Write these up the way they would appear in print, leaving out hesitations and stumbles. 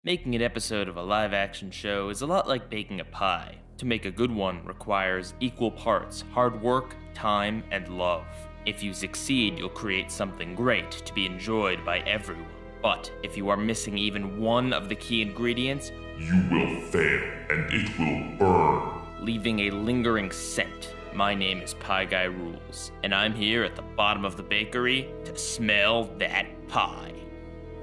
Making an episode of a live-action show is a lot like baking a pie. To make a good one requires equal parts hard work, time, and love. If you succeed, you'll create something great to be enjoyed by everyone. But if you are missing even one of the key ingredients, you will fail, and it will burn, leaving a lingering scent. My name is Pie Guy Rules, and I'm here at the bottom of the bakery to smell that pie.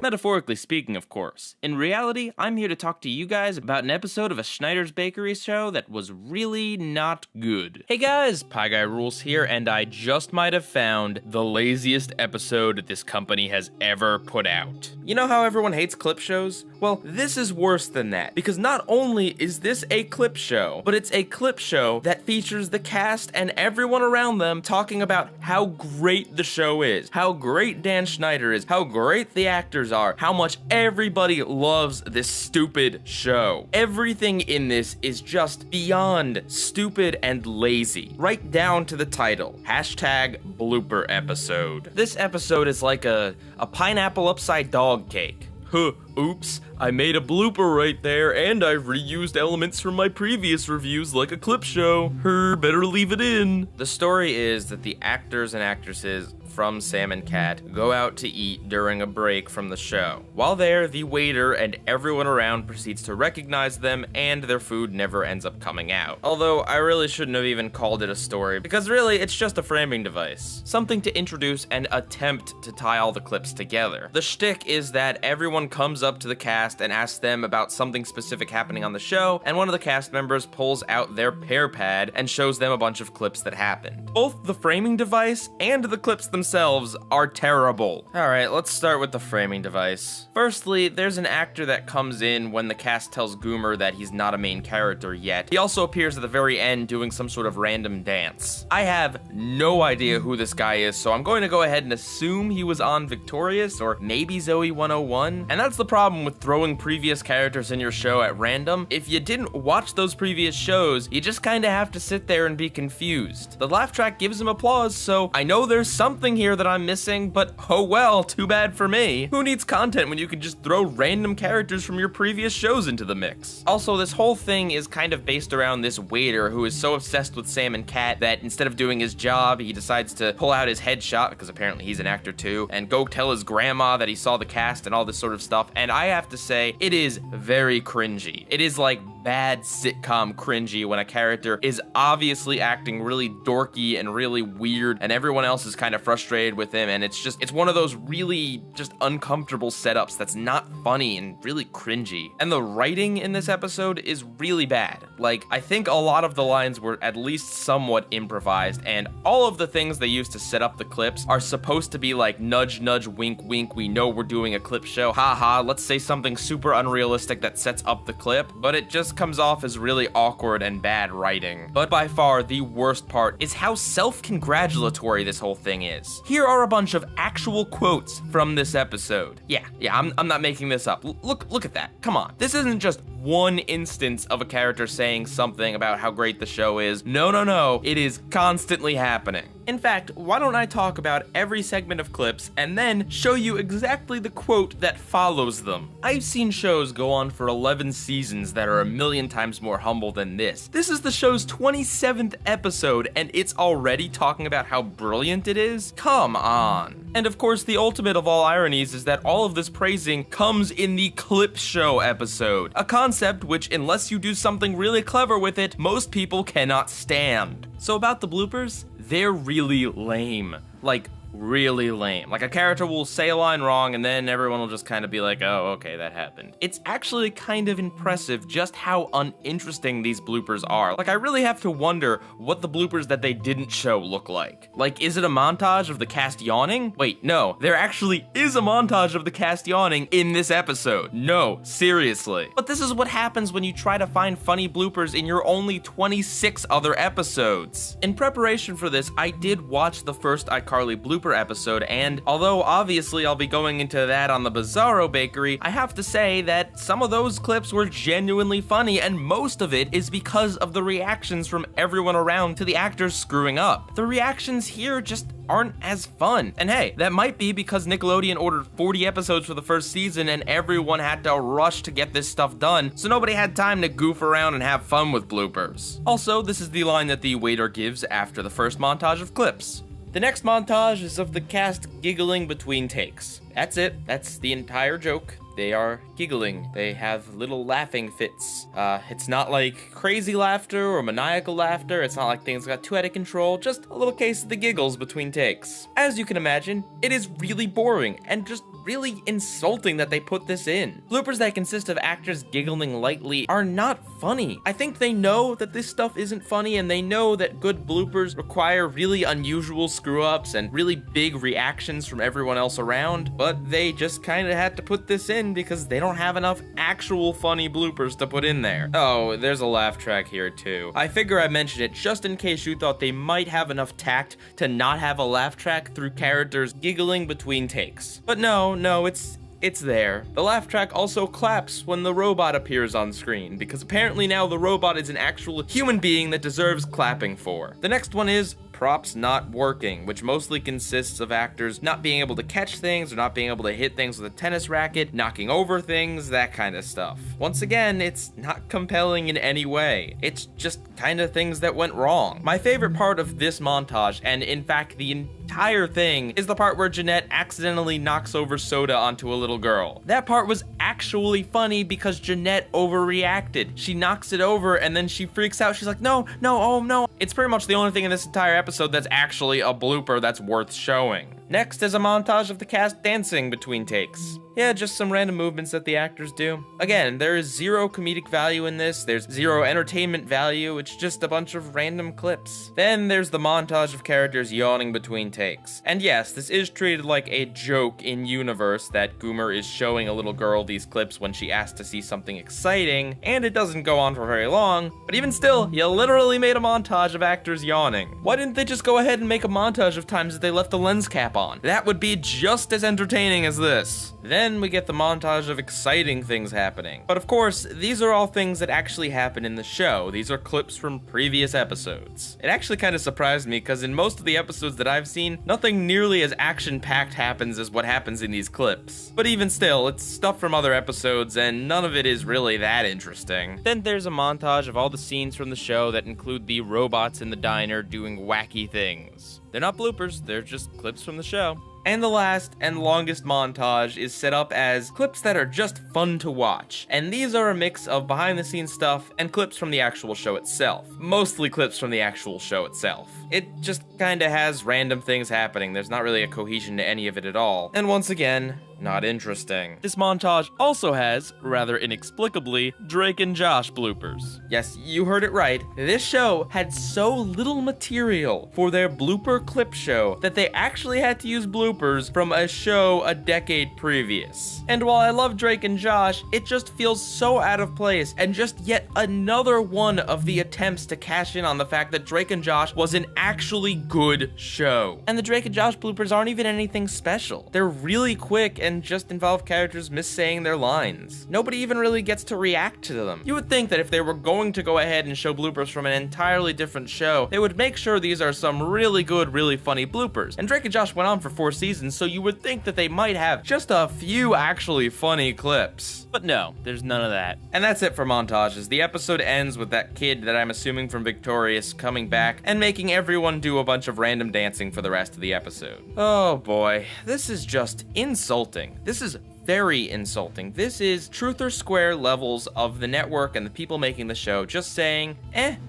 Metaphorically speaking, of course. In reality, I'm here to talk to you guys about an episode of a Schneider's Bakery show that was really not good. Hey guys, Pie Guy Rules here, and I just might have found the laziest episode this company has ever put out. You know how everyone hates clip shows? Well, this is worse than that, because not only is this a clip show, but it's a clip show that features the cast and everyone around them talking about how great the show is, how great Dan Schneider is, how great the actors are, how much everybody loves this stupid show. Everything in this is just beyond stupid and lazy, right down to the title, #blooper episode. This episode is like a pineapple upside dog cake. Huh, oops, I made a blooper right there, and I've reused elements from my previous reviews like a clip show. Better leave it in. The story is that the actors and actresses from Sam and Cat go out to eat during a break from the show. While there, the waiter and everyone around proceeds to recognize them, and their food never ends up coming out. Although, I really shouldn't have even called it a story, because really, it's just a framing device. Something to introduce and attempt to tie all the clips together. The shtick is that everyone comes up to the cast and asks them about something specific happening on the show, and one of the cast members pulls out their pear pad and shows them a bunch of clips that happened. Both the framing device and the clips themselves are terrible. Alright, let's start with the framing device. Firstly, there's an actor that comes in when the cast tells Goomer that he's not a main character yet. He also appears at the very end doing some sort of random dance. I have no idea who this guy is, so I'm going to go ahead and assume he was on Victorious or maybe Zoe 101. And that's the problem with throwing previous characters in your show at random. If you didn't watch those previous shows, you just kinda have to sit there and be confused. The laugh track gives him applause, so I know there's something here that I'm missing, but oh well, too bad for me. Who needs content when you can just throw random characters from your previous shows into the mix? Also, this whole thing is kind of based around this waiter who is so obsessed with Sam and Cat that instead of doing his job, he decides to pull out his headshot, because apparently he's an actor too, and go tell his grandma that he saw the cast and all this sort of stuff. And I have to say, it is very cringy. It is like bad sitcom cringy when a character is obviously acting really dorky and really weird, and everyone else is kind of frustrated with him, and it's one of those really just uncomfortable setups that's not funny and really cringy. And the writing in this episode is really bad. Like, I think a lot of the lines were at least somewhat improvised, and all of the things they used to set up the clips are supposed to be like nudge nudge wink wink, we know we're doing a clip show, haha, let's say something super unrealistic that sets up the clip, but it just comes off as really awkward and bad writing. But by far, the worst part is how self-congratulatory this whole thing is. Here are a bunch of actual quotes from this episode. Yeah, I'm not making this up. Look at that. Come on. This isn't just one instance of a character saying something about how great the show is. No. It is constantly happening. In fact, why don't I talk about every segment of clips and then show you exactly the quote that follows them. I've seen shows go on for 11 seasons that are a million times more humble than this. This is the show's 27th episode, and it's already talking about how brilliant it is? Come on. And of course, the ultimate of all ironies is that all of this praising comes in the clip show episode, a concept which, unless you do something really clever with it, most people cannot stand. So about the bloopers, they're really lame. Like, really lame. Like, a character will say a line wrong and then everyone will just kind of be like, oh, okay, that happened. It's actually kind of impressive just how uninteresting these bloopers are. Like, I really have to wonder what the bloopers that they didn't show look like. Like, is it a montage of the cast yawning? Wait, no, there actually is a montage of the cast yawning in this episode. No, seriously. But this is what happens when you try to find funny bloopers in your only 26 other episodes. In preparation for this, I did watch the first iCarly blooper Blooper episode, and although obviously I'll be going into that on the Bizarro Bakery, I have to say that some of those clips were genuinely funny, and most of it is because of the reactions from everyone around to the actors screwing up. The reactions here just aren't as fun. And hey, that might be because Nickelodeon ordered 40 episodes for the first season and everyone had to rush to get this stuff done, so nobody had time to goof around and have fun with bloopers. Also, this is the line that the waiter gives after the first montage of clips. The next montage is of the cast giggling between takes. That's it. That's the entire joke. They are giggling. They have little laughing fits. It's not like crazy laughter or maniacal laughter. It's not like things got too out of control. Just a little case of the giggles between takes. As you can imagine, it is really boring and just really insulting that they put this in. Bloopers that consist of actors giggling lightly are not funny. I think they know that this stuff isn't funny, and they know that good bloopers require really unusual screw-ups and really big reactions from everyone else around, but they just kinda had to put this in because they don't have enough actual funny bloopers to put in there. Oh, there's a laugh track here too. I figure I mentioned it just in case you thought they might have enough tact to not have a laugh track through characters giggling between takes. But no, it's there. The laugh track also claps when the robot appears on screen, because apparently now the robot is an actual human being that deserves clapping for. The next one is props not working, which mostly consists of actors not being able to catch things or not being able to hit things with a tennis racket, knocking over things, that kind of stuff. Once again, it's not compelling in any way. It's just kind of things that went wrong. My favorite part of this montage, and in fact the entire thing, is the part where Jeanette accidentally knocks over soda onto a little girl. That part was actually funny because Jeanette overreacted. She knocks it over and then she freaks out. She's like, no, oh no. It's pretty much the only thing in this entire episode that's actually a blooper that's worth showing. Next is a montage of the cast dancing between takes. Yeah, just some random movements that the actors do. Again, there is zero comedic value in this, there's zero entertainment value, it's just a bunch of random clips. Then there's the montage of characters yawning between takes. And yes, this is treated like a joke in universe that Goomer is showing a little girl these clips when she asks to see something exciting, and it doesn't go on for very long, but even still, you literally made a montage of actors yawning. Why didn't they just go ahead and make a montage of times that they left the lens cap on? That would be just as entertaining as this. Then we get the montage of exciting things happening. But of course, these are all things that actually happen in the show. These are clips from previous episodes. It actually kind of surprised me because in most of the episodes that I've seen, nothing nearly as action-packed happens as what happens in these clips. But even still, it's stuff from other episodes and none of it is really that interesting. Then there's a montage of all the scenes from the show that include the robots in the diner doing wacky things. They're not bloopers, they're just clips from the show. And the last and longest montage is set up as clips that are just fun to watch. And these are a mix of behind the scenes stuff and clips from the actual show itself. Mostly clips from the actual show itself. It just kinda has random things happening. There's not really a cohesion to any of it at all. And once again, not interesting. This montage also has, rather inexplicably, Drake and Josh bloopers. Yes, you heard it right. This show had so little material for their blooper clip show that they actually had to use bloopers from a show a decade previous. And while I love Drake and Josh, it just feels so out of place and just yet another one of the attempts to cash in on the fact that Drake and Josh was an actually good show. And the Drake and Josh bloopers aren't even anything special. They're really quick and just involve characters missaying their lines. Nobody even really gets to react to them. You would think that if they were going to go ahead and show bloopers from an entirely different show, they would make sure these are some really good, really funny bloopers. And Drake and Josh went on for 4 seasons, so you would think that they might have just a few actually funny clips. But no, there's none of that. And that's it for montages. The episode ends with that kid that I'm assuming from Victorious coming back and making everyone do a bunch of random dancing for the rest of the episode. Oh boy, this is just insulting. This is very insulting. This is truth or square levels of the network and the people making the show just saying,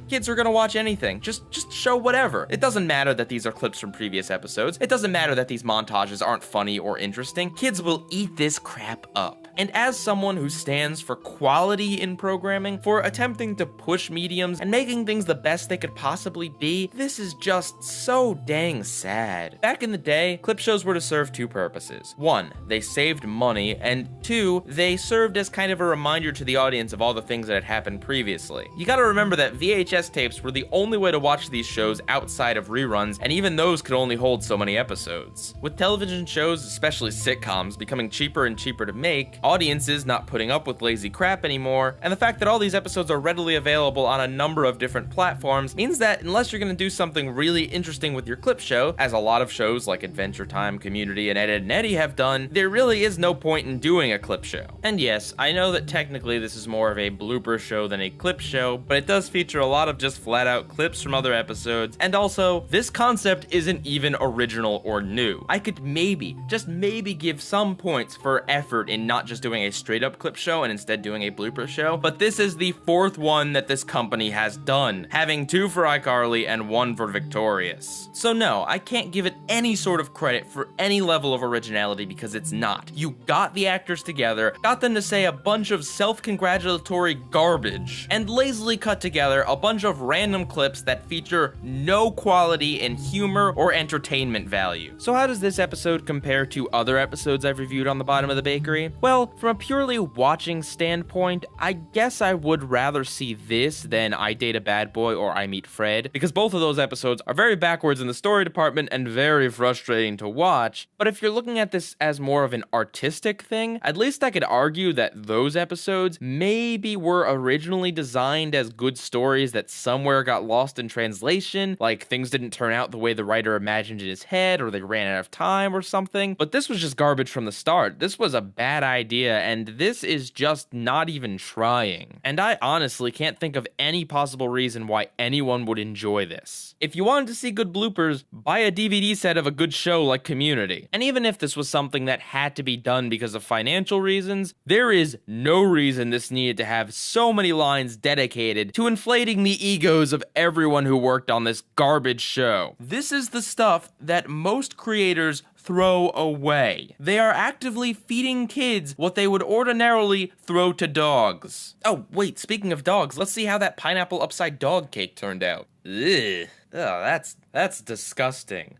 kids are gonna watch anything. Just show whatever. It doesn't matter that these are clips from previous episodes. It doesn't matter that these montages aren't funny or interesting. Kids will eat this crap up. And as someone who stands for quality in programming, for attempting to push mediums and making things the best they could possibly be, this is just so dang sad. Back in the day, clip shows were to serve two purposes. One, they saved money, and two, they served as kind of a reminder to the audience of all the things that had happened previously. You gotta remember that VHS tapes were the only way to watch these shows outside of reruns, and even those could only hold so many episodes. With television shows, especially sitcoms, becoming cheaper and cheaper to make, audiences not putting up with lazy crap anymore, and the fact that all these episodes are readily available on a number of different platforms means that unless you're gonna do something really interesting with your clip show, as a lot of shows like Adventure Time, Community, and Ed, Edd n Eddy have done, there really is no point in doing a clip show. And yes, I know that technically this is more of a blooper show than a clip show, but it does feature a lot of just flat out clips from other episodes, and also, this concept isn't even original or new. I could maybe, just maybe give some points for effort in not just doing a straight up clip show and instead doing a blooper show, but this is the fourth one that this company has done, having 2 for iCarly and 1 for Victorious. So no, I can't give it any sort of credit for any level of originality because it's not. You got the actors together, got them to say a bunch of self-congratulatory garbage, and lazily cut together a bunch of random clips that feature no quality in humor or entertainment value. So how does this episode compare to other episodes I've reviewed on the Bottom of the Bakery? Well, from a purely watching standpoint, I guess I would rather see this than I Date a Bad Boy or I Meet Fred, because both of those episodes are very backwards in the story department and very frustrating to watch. But if you're looking at this as more of an artistic thing, at least I could argue that those episodes maybe were originally designed as good stories that somewhere got lost in translation, like things didn't turn out the way the writer imagined in his head, or they ran out of time or something. But this was just garbage from the start. This was a bad idea, and this is just not even trying. And I honestly can't think of any possible reason why anyone would enjoy this. If you wanted to see good bloopers, buy a DVD set of a good show like Community. And even if this was something that had to be done because of financial reasons, there is no reason this needed to have so many lines dedicated to inflating the egos of everyone who worked on this garbage show. This is the stuff that most creators throw away. They are actively feeding kids what they would ordinarily throw to dogs. Oh, wait, speaking of dogs, let's see how that pineapple upside dog cake turned out. Ugh. Oh, that's disgusting.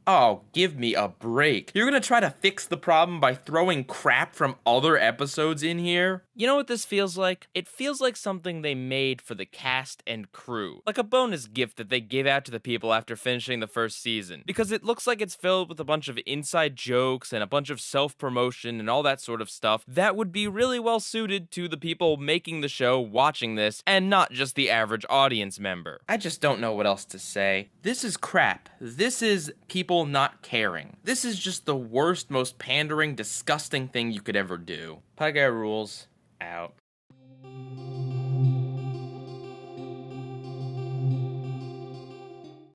Oh, give me a break. You're gonna try to fix the problem by throwing crap from other episodes in here? You know what this feels like? It feels like something they made for the cast and crew. Like a bonus gift that they give out to the people after finishing the first season. Because it looks like it's filled with a bunch of inside jokes and a bunch of self-promotion and all that sort of stuff that would be really well suited to the people making the show watching this and not just the average audience member. I just don't know what else to say. This is crap. This is people not caring. This is just the worst, most pandering, disgusting thing you could ever do. Pie Guy Rules, out.